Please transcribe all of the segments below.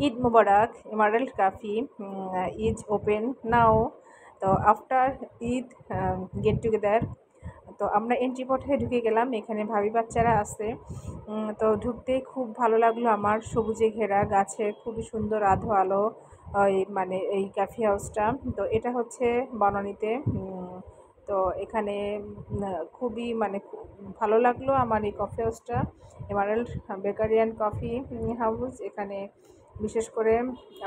Eid Mubarak, Emerald Cafe is open now. তো after Eid get together, তো আমরা entry পথে ঢুকে গেলাম। এখানে ভাবি বাচ্চারা আছে। তো ঢুকতেই খুব ভালো লাগলো আমার, সবুজে ঘেরা গাছে, খুবই সুন্দর আধো আলো। ওই মানে এই ক্যাফে হাউসটা, তো এটা হচ্ছে বনানীতে। তো এখানে খুবই মানে ভালো লাগলো আমার এই কফি হাউসটা, emerald bakery and coffee house. এখানে বিশেষ করে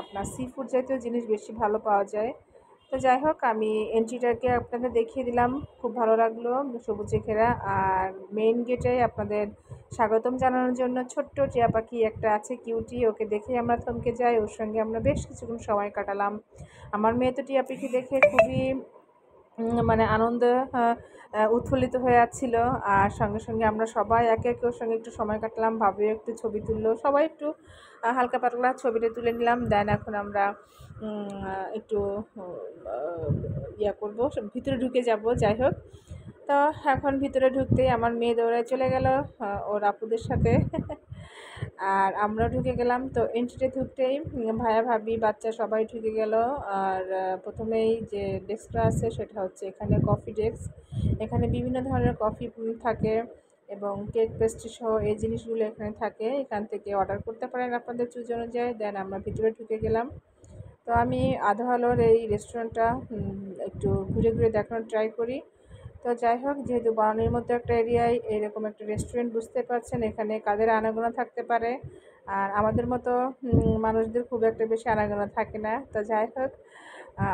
আপনার সি ফুড জাতীয় জিনিস বেশি ভালো পাওয়া যায়। তো যাই হোক, আমি এন্ট্রিটাকে আপনাদের দেখিয়ে দিলাম, খুব ভালো লাগলো, সবুজে ঘেরা। আর মেইন গেটে আপনাদের স্বাগতম জানানোর জন্য ছোট্ট টিয়া পাখি একটা আছে, কিউটি, ওকে দেখে আমরা থমকে যাই। ওর সঙ্গে আমরা বেশ কিছুক্ষণ সময় কাটালাম। আমার মেয়ে তো টিয়া পাখি দেখে খুবই মানে আনন্দে উৎফুল্লিত হয়ে যাচ্ছিল। আর সঙ্গে সঙ্গে আমরা সবাই একে একে ওর সঙ্গে একটু সময় কাটলাম, ভাবিও একটু ছবি তুললো, সবাই একটু হালকা পাতলা ছবিটা তুলে নিলাম। দেন এখন আমরা একটু ইয়া করবো, ভিতরে ঢুকে যাব। যাই হোক, তো এখন ভিতরে ঢুকতেই আমার মেয়ে দৌড়ায় চলে গেল ওর আপুদের সাথে আর আমরা ঢুকে গেলাম। তো এন্ট্রিতে ঢুকতেই ভাইয়া ভাবি বাচ্চা সবাই ঢুকে গেল। আর প্রথমেই যে ডেস্কটা আছে সেটা হচ্ছে এখানে কফি ডেস্ক। এখানে বিভিন্ন ধরনের কফি থাকে এবং কেক পেস্ট্রি সহ এই জিনিসগুলো এখানে থাকে। এখান থেকে অর্ডার করতে পারেন আপনাদের চুজ অনুযায়ী। দেন আমরা ভিতরে ঢুকে গেলাম। তো আমি আধা আলোর এই রেস্টুরেন্টটা একটু ঘুরে ঘুরে দেখানোর ট্রাই করি। তো যাই হোক, যেহেতু বানানির মধ্যে একটা এরিয়ায় এরকম একটা রেস্টুরেন্ট, বুঝতে পারছেন এখানে কাদের আনাগোনা থাকতে পারে। আর আমাদের মতো মানুষদের খুব একটা বেশি আনাগোনা থাকে না। তো যাই হোক,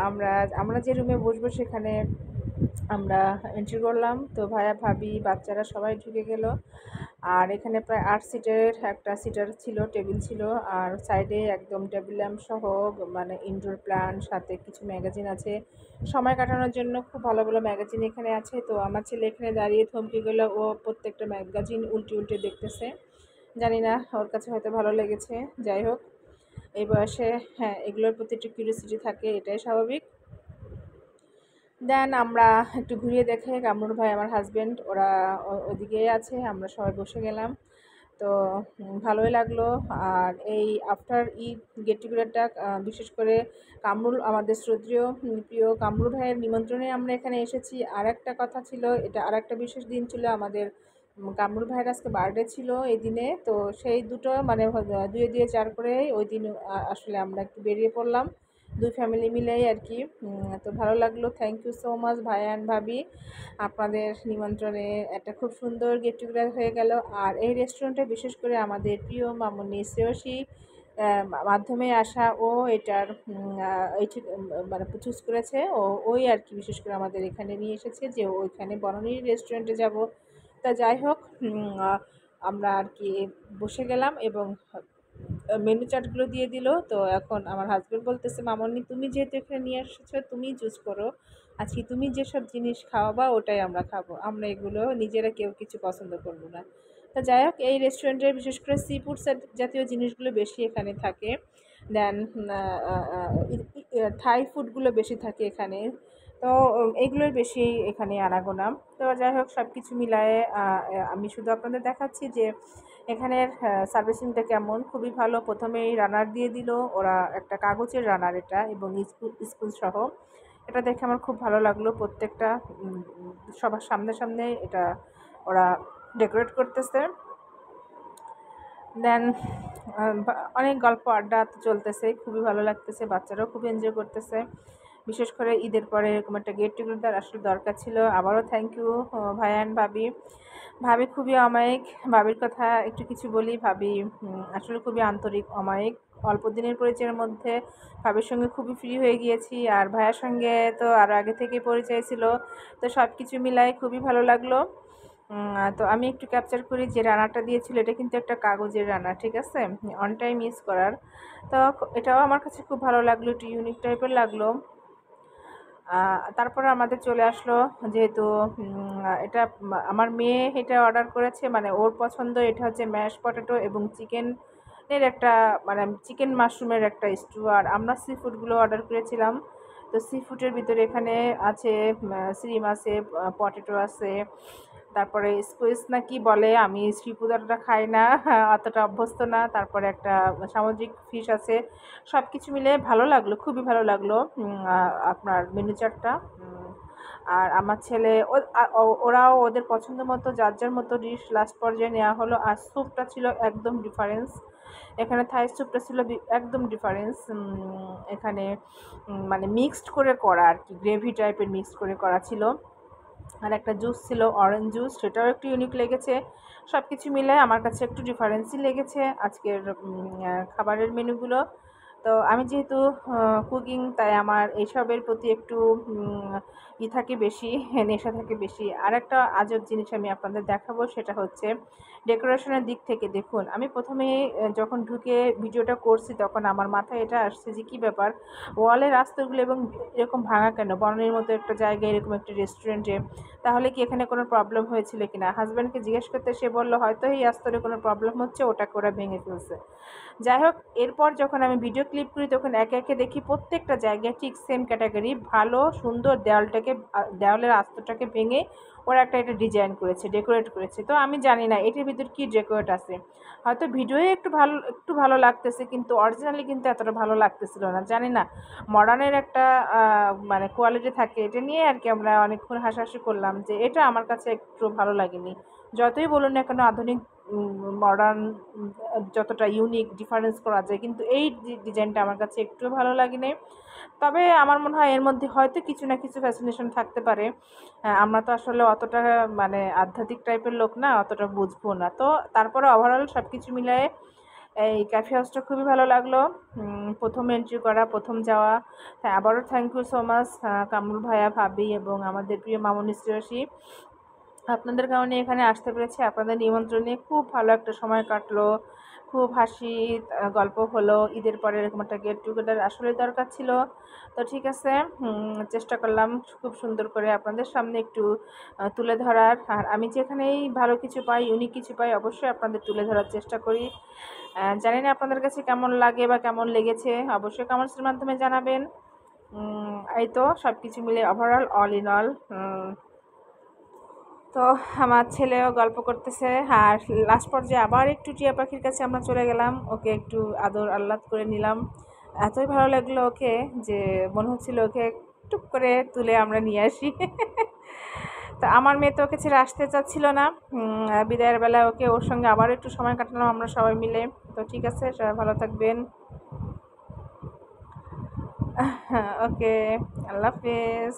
আমরা আমরা যে রুমে বসবো সেখানে আমরা এন্ট্রি করলাম। তো ভাইয়া ভাবি বাচ্চারা সবাই ঢুকে গেল। আর এখানে প্রায় 8 সিটের একটা সিটার ছিল, টেবিল ছিল। আর সাইডে একদম টেবিল ল্যাম্প সহ মানে ইনডোর প্ল্যান্ট, সাথে কিছু ম্যাগাজিন আছে সময় কাটানোর জন্য। খুব ভালো ভালো ম্যাগাজিন এখানে আছে। তো আমার ছেলে এখানে দাঁড়িয়ে থমকে গেল, ও প্রত্যেকটা ম্যাগাজিন উল্টে উল্টে দেখতেছে। জানি না, ওর কাছে হয়তো ভালো লেগেছে। যাই হোক, এই বয়সে হ্যাঁ এগুলোর প্রতি একটু কিউরিয়াসিটি থাকে, এটাই স্বাভাবিক। দেন আমরা একটু ঘুরিয়ে দেখে কামরুল ভাই আমার হাজব্যান্ড ওরা ওদিকে আছে, আমরা সবাই বসে গেলাম। তো ভালোই লাগলো। আর এই আফটার ঈদ গেট টুগেদারটা বিশেষ করে কামরুল, আমাদের শ্রদ্ধেয় প্রিয় কামরুল ভাইয়ের নিমন্ত্রণে আমরা এখানে এসেছি। আর একটা কথা ছিল, এটা আর একটা বিশেষ দিন ছিল আমাদের। কামরুল ভাইয়ের আজকে বার্থডে ছিল এই দিনে। তো সেই দুটো মানে দুয়ে দিয়ে চার করে ওই দিন আসলে আমরা একটু বেরিয়ে পড়লাম দুই ফ্যামিলি মিলেই আর কি। তো ভালো লাগলো। থ্যাংক ইউ সো মাচ ভাইয়া অ্যান্ড ভাবি, আপনাদের নিমন্ত্রণে একটা খুব সুন্দর গেট টুগেদার হয়ে গেল। আর এই রেস্টুরেন্টে বিশেষ করে আমাদের প্রিয় মামুনি শ্রেয়সী মাধ্যমে আসা, ও এটার এইটি মানে চুজ করেছে। ওই আর কি বিশেষ করে আমাদের এখানে নিয়ে এসেছে যে ওইখানে বনানীর রেস্টুরেন্টে যাব। তা যাই হোক, আমরা আর কি বসে গেলাম এবং মেনু চার্টগুলো দিয়ে দিল। তো এখন আমার হাজব্যান্ড বলতেছে, মামনি তুমি যেহেতু এখানে নিয়ে এসেছো তুমিই চুজ করো, আজকে তুমি যেসব জিনিস খাওয়াবা ওটাই আমরা খাবো, আমরা এগুলো নিজেরা কেউ কিছু পছন্দ করবো না। তা যাই হোক, এই রেস্টুরেন্টে বিশেষ করে সি ফুড জাতীয় জিনিসগুলো বেশি এখানে থাকে। দেন থাই ফুডগুলো বেশি থাকে এখানে। তো এগুলোর বেশি এখানে আনাগোনা। তো যাই হোক, সব কিছু মিলায়ে আমি শুধু আপনাদের দেখাচ্ছি যে এখানের সার্ভিসিংটা কেমন। খুবই ভালো। প্রথমেই রানার দিয়ে দিল ওরা, একটা কাগজের রানার এটা, এবং স্পুন সহ। এটা দেখে আমার খুব ভালো লাগলো। প্রত্যেকটা সবার সামনে সামনে এটা ওরা ডেকোরেট করতেছে। দেন অনেক গল্প আড্ডা চলতেছে, খুবই ভালো লাগতেছে, বাচ্চারাও খুব এনজয় করতেছে। বিশেষ করে ঈদের পরে এরকম একটা গেট টুগেদার আসলে দরকার ছিল। আবারও থ্যাংক ইউ ভাইয়া অ্যান্ড ভাবি। ভাবি খুবই অমায়িক। ভাবির কথা একটু কিছু বলি। ভাবি আসলে খুবই আন্তরিক, অমায়িক। অল্প দিনের পরিচয়ের মধ্যে ভাবির সঙ্গে খুবই ফ্রি হয়ে গিয়েছি। আর ভাইয়ার সঙ্গে তো আরও আগে থেকেই পরিচয় ছিল। তো সব কিছু মিলাই খুবই ভালো লাগলো। তো আমি একটু ক্যাপচার করি যে রানারটা দিয়েছিল, এটা কিন্তু একটা কাগজের রানার, ঠিক আছে, অন টাইম ইউজ করার। তো এটাও আমার কাছে খুব ভালো লাগলো, একটু ইউনিক টাইপের লাগলো। তারপরে আমাদের চলে আসলো, যেহেতু এটা আমার মেয়ে এটা অর্ডার করেছে, মানে ওর পছন্দ। এটা হচ্ছে ম্যাশ পটেটো এবং চিকেনের একটা মানে চিকেন মাশরুমের একটা স্টু। আর আমরা সি ফুডগুলো অর্ডার করেছিলাম। তো সি ফুডের ভিতরে এখানে আছে শ্রিম আছে, পটেটো আছে, তারপরে স্কুইজ না কি বলে, আমি শ্রীপুদারটা খাই না, অতটা অভ্যস্ত না। তারপরে একটা সামুদ্রিক ফিশ আছে। সব কিছু মিলে ভালো লাগলো, খুবই ভালো লাগলো আপনার মেনু চার্টটা। আর আমার ছেলে ওরাও ওদের পছন্দ মতো যার যার মতো ডিশ লাস্ট পর্যায়ে নেওয়া হলো। আর স্যুপটা ছিল একদম ডিফারেন্স। এখানে থাই স্যুপটা ছিল একদম ডিফারেন্স। এখানে মানে মিক্সড করে করা আর কি, গ্রেভি টাইপের মিক্সড করে করা ছিল। আর একটা জুস ছিল অরেঞ্জ জুস, সেটাও একটু ইউনিক লেগেছে। সব কিছু মিলে আমার কাছে একটু ডিফারেন্সই লেগেছে আজকের খাবারের মেনুগুলো। তো আমি যেহেতু কুকিং, তাই আমার এইসবের প্রতি একটু থাকে বেশি, নেশা থাকে বেশি। আর একটা আজব জিনিস আমি আপনাদের দেখাবো, সেটা হচ্ছে ডেকোরেশনের দিক থেকে। দেখুন, আমি প্রথমে যখন ঢুকে ভিডিওটা করছি তখন আমার মাথায় এটা আসছে যে কী ব্যাপার, ওয়ালের আস্তরগুলো এবং এরকম ভাঙা কেন, বনের মতো একটা জায়গায় এরকম একটা রেস্টুরেন্টে, তাহলে কি এখানে কোনো প্রবলেম হয়েছিল কি না। হাজব্যান্ডকে জিজ্ঞেস করতে সে বললো হয়তো এই আস্তরে কোনো প্রবলেম হচ্ছে, ওটাকে ওরা ভেঙে ফেলছে। যাই হোক, এরপর যখন আমি ভিডিও ক্লিপ করি তখন একে একে দেখি প্রত্যেকটা জায়গায় ঠিক সেম ক্যাটাগরি, ভালো সুন্দর দেওয়ালের আস্তরটাকে ভেঙে ওরা এটা ডিজাইন করেছে, ডেকোরেট করেছে। তো আমি জানি না এটার ভিতর কী ডেকোরেট আছে। হয়তো ভিডিওয়ে একটু ভালো লাগতেছে, কিন্তু অরিজিনালি কিন্তু এতটা ভালো লাগতেছিল না। জানি না, মডার্নের একটা মানে কোয়ালিটি থাকে, এটা নিয়ে আর কি আমরা অনেকক্ষণ হাসাহাসি করলাম যে এটা আমার কাছে একটু ভালো লাগেনি। যতই বলুন না কেন আধুনিক মডার্ন যতটা ইউনিক ডিফারেন্স করা যায়, কিন্তু এই ডিজাইনটা আমার কাছে একটুও ভালো লাগেনি। তবে আমার মনে হয় এর মধ্যে হয়তো কিছু না কিছু ফ্যাসিনেশন থাকতে পারে। আমরা তো আসলে অতটা মানে আধ্যাত্মিক টাইপের লোক না, অতটা বুঝবো না। তো তারপরে ওভারঅল সব কিছু মিলায়ে এই ক্যাফে হাউসটা খুবই ভালো লাগলো। প্রথম এন্ট্রি করা, প্রথম যাওয়া। হ্যাঁ, আবারও thank you so much Kamrul ভাইয়া, ভাবি এবং আমাদের প্রিয় মামুনি শ্রেয়সী। আপনাদের কারণে এখানে আসতে পেরেছি, আপনাদের নিমন্ত্রণে খুব ভালো একটা সময় কাটলো, খুব হাসি গল্প হলো। ঈদের পরে এরকম একটা গেট টুগেদার আসলে দরকার ছিল। তো ঠিক আছে, চেষ্টা করলাম খুব সুন্দর করে আপনাদের সামনে একটু তুলে ধরার। আর আমি যেখানেই ভালো কিছু পাই, ইউনিক কিছু পাই, অবশ্যই আপনাদের তুলে ধরার চেষ্টা করি। জানি না আপনাদের কাছে কেমন লাগে বা কেমন লেগেছে, অবশ্যই কমেন্টসের মাধ্যমে জানাবেন। এই তো সব কিছু মিলে ওভারঅল অল ইন অল। তো আমার ছেলেও গল্প করতেছে। আর লাস্ট পর্যায়ে আবার একটু টিয়া পাখির কাছে আমরা চলে গেলাম, ওকে একটু আদর আহ্লাদ করে নিলাম। এতই ভালো লাগলো ওকে যে মনে হচ্ছিল ওকে টুক করে তুলে আমরা নিয়ে আসি। তো আমার মেয়ে তো ওকে ছেড়ে আসতে চাচ্ছিল না। বিদায়ের বেলা ওর সঙ্গে আবার একটু সময় কাটালাম আমরা সবাই মিলে। তো ঠিক আছে, সবাই ভালো থাকবেন। ওকে, আল্লাহ হাফেজ।